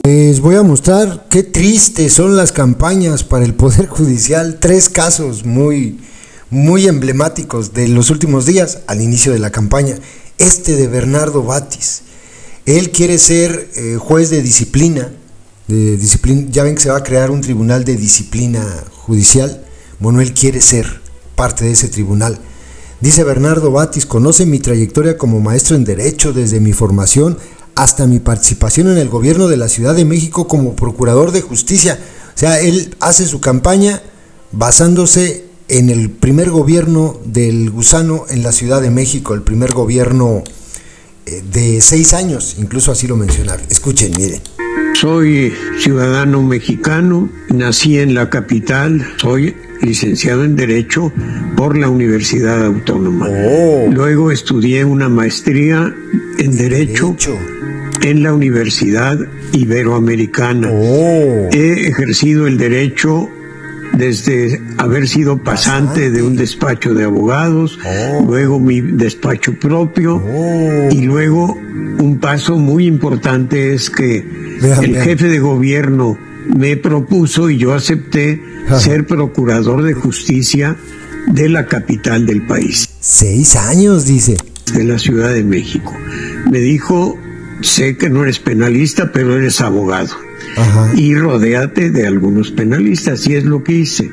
Les voy a mostrar qué tristes son las campañas para el Poder Judicial. 3 casos muy emblemáticos de los últimos días al inicio de la campaña. Este de Bernardo Batis. Él quiere ser juez de disciplina. Ya ven que se va a crear un tribunal de disciplina judicial. Bueno, él quiere ser parte de ese tribunal. Dice Bernardo Batis: conoce mi trayectoria como maestro en Derecho desde mi formación hasta mi participación en el gobierno de la Ciudad de México como procurador de justicia. O sea, él hace su campaña basándose en el primer gobierno del gusano en la Ciudad de México, el primer gobierno de 6 años, incluso así lo menciona. Escuchen, miren. Soy ciudadano mexicano, nací en la capital, soy licenciado en Derecho por la Universidad Autónoma. Luego estudié una maestría en Derecho en la Universidad Iberoamericana. He ejercido el derecho desde haber sido pasante de un despacho de abogados, luego mi despacho propio, y luego un paso muy importante es que el jefe de gobierno me propuso y yo acepté ser procurador de justicia de la capital del país. 6 años, dice. De la Ciudad de México. Me dijo: sé que no eres penalista, pero eres abogado. Y rodéate de algunos penalistas, y es lo que hice.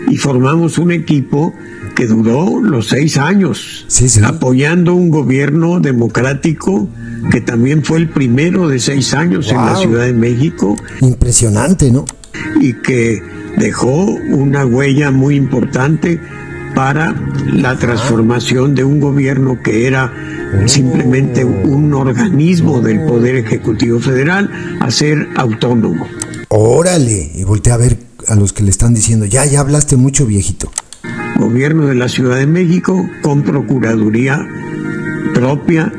Y formamos un equipo que duró los 6 años, apoyando un gobierno democrático que también fue el primero de 6 años en la Ciudad de México. Impresionante, ¿no? Y que dejó una huella muy importante para la transformación de un gobierno que era simplemente un organismo del Poder Ejecutivo Federal a ser autónomo. Órale, y voltea a ver a los que le están diciendo: ya hablaste mucho, viejito. Gobierno de la Ciudad de México con procuraduría propia,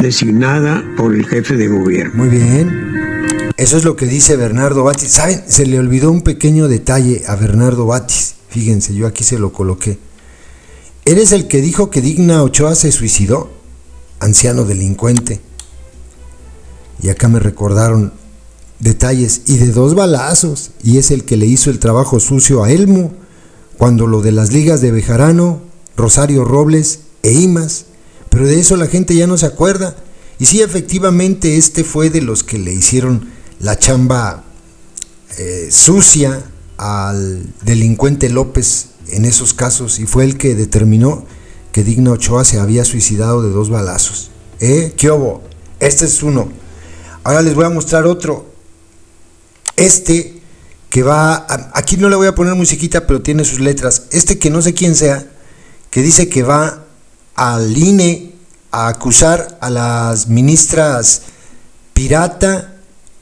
designada por el jefe de gobierno. Muy bien. Eso es lo que dice Bernardo Batis. ¿Saben? Se le olvidó un pequeño detalle a Bernardo Batis. Fíjense, yo aquí se lo coloqué. ¿Eres el que dijo que Digna Ochoa se suicidó? Anciano delincuente. Y acá me recordaron detalles. Y de 2 balazos. Y es el que le hizo el trabajo sucio a Elmo, cuando lo de las ligas de Bejarano, Rosario Robles e Imas. Pero de eso la gente ya no se acuerda. Y sí, efectivamente, este fue de los que le hicieron la chamba sucia al delincuente López en esos casos, y fue el que determinó que Digna Ochoa se había suicidado de 2 balazos. ¿Qué hubo? Este es uno. Ahora les voy a mostrar otro. Este que va, aquí no le voy a poner musiquita, pero tiene sus letras. Este que no sé quién sea, que dice que va al INE a acusar a las ministras pirata,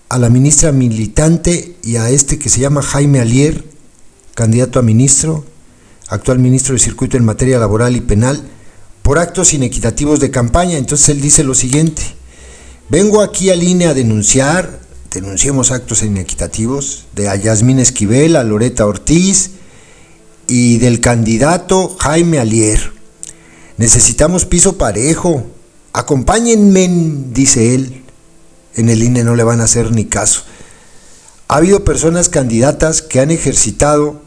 a la ministra militante y a este que se llama Jaime Alier, candidato a ministro, actual ministro de Circuito en materia laboral y penal, por actos inequitativos de campaña. Entonces él dice lo siguiente: vengo aquí al INE a denunciemos actos inequitativos de a Yasmín Esquivel, a Loreta Ortiz y del candidato Jaime Alier. Necesitamos piso parejo, acompáñenme, dice él. En el INE no le van a hacer ni caso. Ha habido personas candidatas que han ejercitado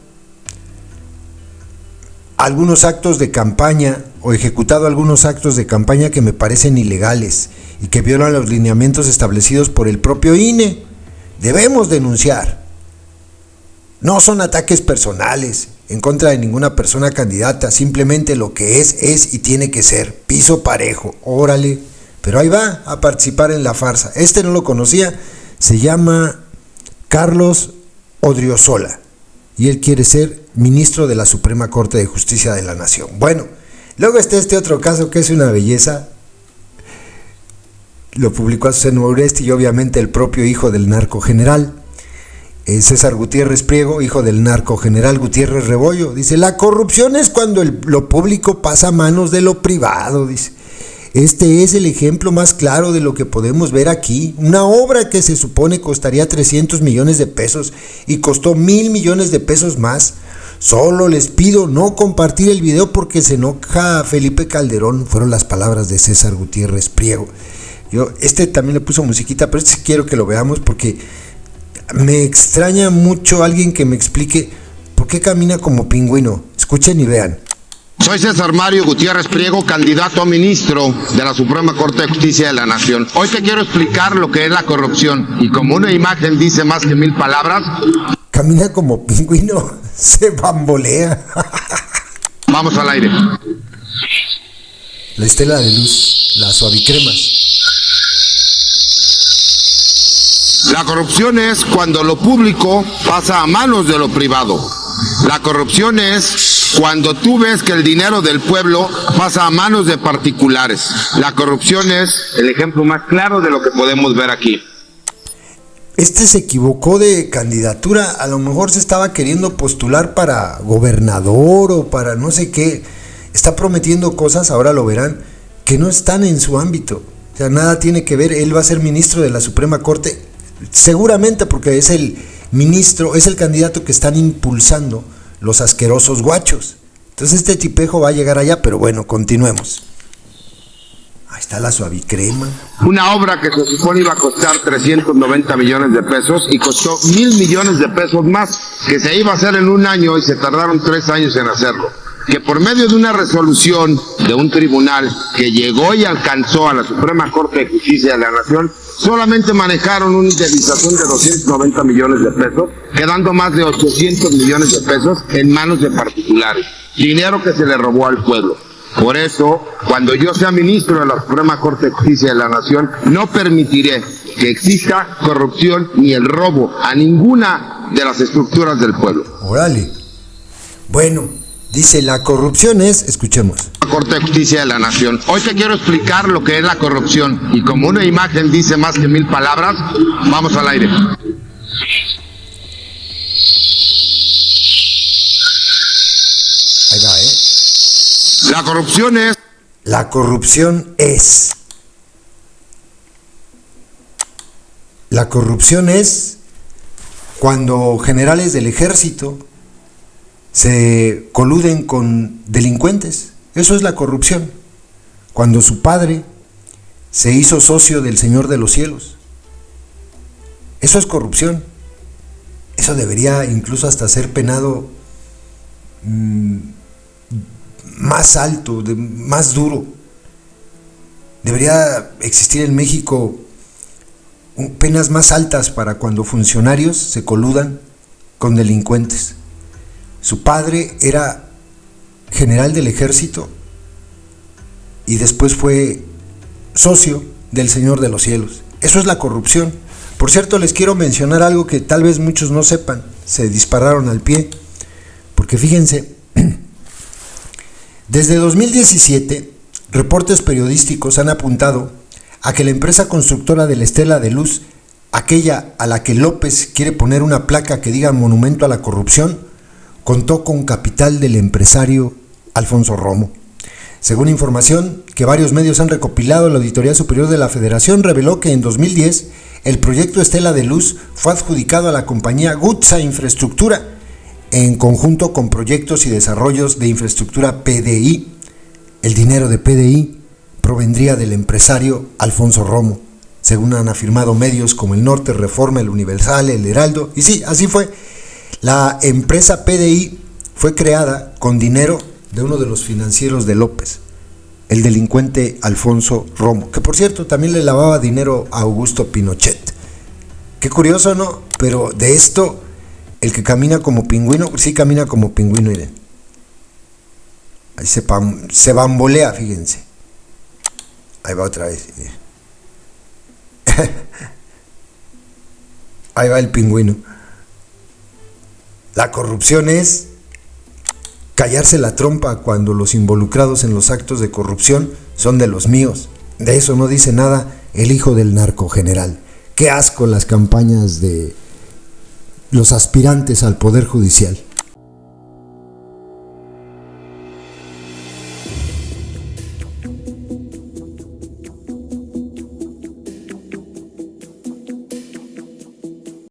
algunos actos de campaña o ejecutado algunos actos de campaña que me parecen ilegales y que violan los lineamientos establecidos por el propio INE. Debemos denunciar. No son ataques personales en contra de ninguna persona candidata, simplemente lo que es y tiene que ser. Piso parejo, órale. Pero ahí va a participar en la farsa. Este no lo conocía, se llama Carlos Odriozola y él quiere ser ministro de la Suprema Corte de Justicia de la Nación. Bueno, luego está este otro caso que es una belleza. Lo publicó Azucena Uresti y obviamente el propio hijo del narco general, César Gutiérrez Priego, hijo del narco general Gutiérrez Rebollo. Dice: la corrupción es cuando lo público pasa a manos de lo privado, dice. Este es el ejemplo más claro de lo que podemos ver aquí. Una obra que se supone costaría 300 millones de pesos y costó 1,000 millones de pesos más. Solo les pido no compartir el video porque se enoja Felipe Calderón. Fueron las palabras de César Gutiérrez Priego. Este también le puso musiquita, pero este quiero que lo veamos porque me extraña mucho alguien que me explique por qué camina como pingüino. Escuchen y vean. Soy César Mario Gutiérrez Priego, candidato a ministro de la Suprema Corte de Justicia de la Nación. Hoy te quiero explicar lo que es la corrupción y como una imagen dice más que 1000 palabras. Camina como pingüino, se bambolea. Vamos al aire. La estela de luz, las suavicremas. La corrupción es cuando lo público pasa a manos de lo privado. La corrupción es cuando tú ves que el dinero del pueblo pasa a manos de particulares. La corrupción es el ejemplo más claro de lo que podemos ver aquí. Este se equivocó de candidatura, a lo mejor se estaba queriendo postular para gobernador o para no sé qué. Está prometiendo cosas, ahora lo verán, que no están en su ámbito. O sea, nada tiene que ver, él va a ser ministro de la Suprema Corte, seguramente porque es el ministro, es el candidato que están impulsando los asquerosos guachos. Entonces este tipejo va a llegar allá, pero bueno, continuemos. Ahí está la suavicrema. Una obra que se supone iba a costar 390 millones de pesos y costó 1,000 millones de pesos más, que se iba a hacer en un año y se tardaron 3 años en hacerlo. Que por medio de una resolución de un tribunal que llegó y alcanzó a la Suprema Corte de Justicia de la Nación, solamente manejaron una indemnización de 290 millones de pesos, quedando más de 800 millones de pesos en manos de particulares. Dinero que se le robó al pueblo. Por eso, cuando yo sea ministro de la Suprema Corte de Justicia de la Nación, no permitiré que exista corrupción ni el robo a ninguna de las estructuras del pueblo. Órale. Bueno, dice, la corrupción es, escuchemos. La Corte de Justicia de la Nación. Hoy te quiero explicar lo que es la corrupción y como una imagen dice más que 1000 palabras, vamos al aire. Ahí va, La corrupción es... La corrupción es... La corrupción es cuando generales del ejército se coluden con delincuentes. Eso es la corrupción. Cuando su padre se hizo socio del Señor de los Cielos. Eso es corrupción. Eso debería incluso hasta ser penado más alto, más duro. Debería existir en México penas más altas para cuando funcionarios se coludan con delincuentes. Su padre era general del ejército y después fue socio del Señor de los Cielos. Eso es la corrupción. Por cierto, les quiero mencionar algo que tal vez muchos no sepan. Se dispararon al pie. Porque fíjense, desde 2017, reportes periodísticos han apuntado a que la empresa constructora de la Estela de Luz, aquella a la que López quiere poner una placa que diga monumento a la corrupción, contó con capital del empresario Alfonso Romo. Según información que varios medios han recopilado, la Auditoría Superior de la Federación reveló que en 2010 el proyecto Estela de Luz fue adjudicado a la compañía Gutsa Infraestructura, en conjunto con proyectos y desarrollos de infraestructura PDI. El dinero de PDI provendría del empresario Alfonso Romo, según han afirmado medios como El Norte, Reforma, El Universal, El Heraldo. Y sí, así fue. La empresa PDI fue creada con dinero de uno de los financieros de López, el delincuente Alfonso Romo, que por cierto también le lavaba dinero a Augusto Pinochet. Qué curioso, ¿no? Pero de esto, el que camina como pingüino, sí camina como pingüino, miren. Ahí se bambolea, fíjense. Ahí va otra vez. Ahí va el pingüino. La corrupción es callarse la trompa cuando los involucrados en los actos de corrupción son de los míos. De eso no dice nada el hijo del narcogeneral. Qué asco las campañas de los aspirantes al Poder Judicial.